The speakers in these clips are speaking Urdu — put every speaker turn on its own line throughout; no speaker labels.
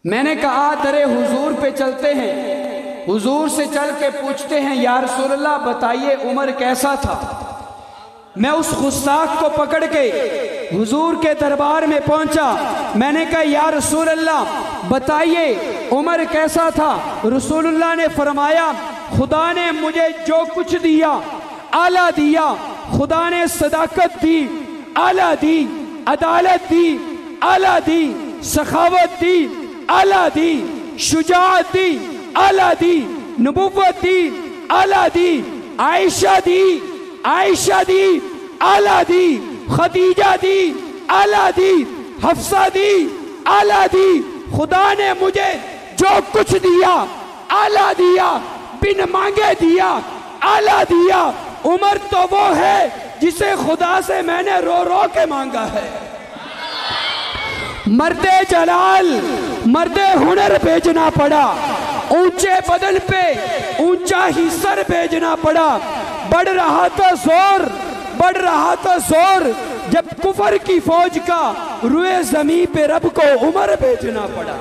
میں نے کہا درے حضور پہ چلتے ہیں، حضور سے چل کے پوچھتے ہیں یا رسول اللہ بتائیے عمر کیسا تھا۔ میں اس گستاخ کو پکڑ کے حضور کے دربار میں پہنچا، میں نے کہا یا رسول اللہ بتائیے عمر کیسا تھا۔ رسول اللہ نے فرمایا خدا نے مجھے جو کچھ دیا اعلیٰ دیا، خدا نے صداقت دی اعلیٰ دی، عدالت دی اعلیٰ دی، سخاوت دی اعلیٰ دی، شجاعت دی اعلیٰ دی، نبوت دی اعلیٰ دی، عائشہ دی عائشہ دی اعلیٰ دی، خدیجہ دی اعلیٰ دی، حفصہ دی اعلیٰ دی۔ خدا نے مجھے جو کچھ دیا اعلیٰ دیا، بن مانگے دیا اعلیٰ دیا۔ عمر تو وہ ہے جسے خدا سے میں نے رو رو کے مانگا ہے۔ مرد جلال مرد ہنر بھیجنا پڑا، اونچے بدن پہ اونچا ہی سر بھیجنا پڑا۔ بڑھ رہا تھا زور بڑھ رہا تھا زور، جب کفر کی فوج کا روئے زمین پہ رب کو عمر بھیجنا پڑا۔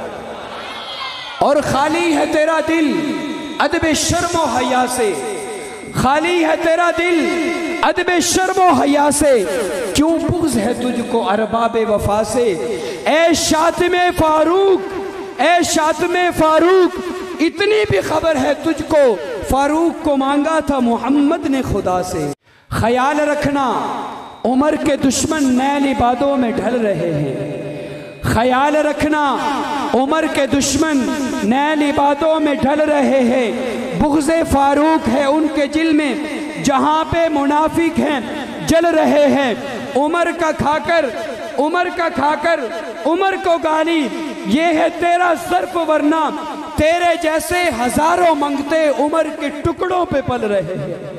اور خالی ہے تیرا دل ادب شرم و حیا سے، خالی ہے تیرا دل ادب شرم و حیا سے، کیوں بغض ہے تجھ کو ارباب وفا سے۔ اے شاتم فاروق اے شاتم فاروق، اتنی بھی خبر ہے تجھ کو فاروق کو مانگا تھا محمد نے خدا سے۔ خیال رکھنا عمر کے دشمن نیل عبادوں میں ڈھل رہے ہیں، خیال رکھنا عمر کے دشمن نیل عبادوں میں ڈھل رہے ہیں۔ بغض فاروق ہے ان کے دل میں، جہاں پہ منافق ہیں جل رہے ہیں۔ عمر کا کھا کر عمر کو گالی، یہ ہے تیرا ظرف، ورنہ تیرے جیسے ہزاروں منگتے عمر کے ٹکڑوں پہ پل رہے ہیں۔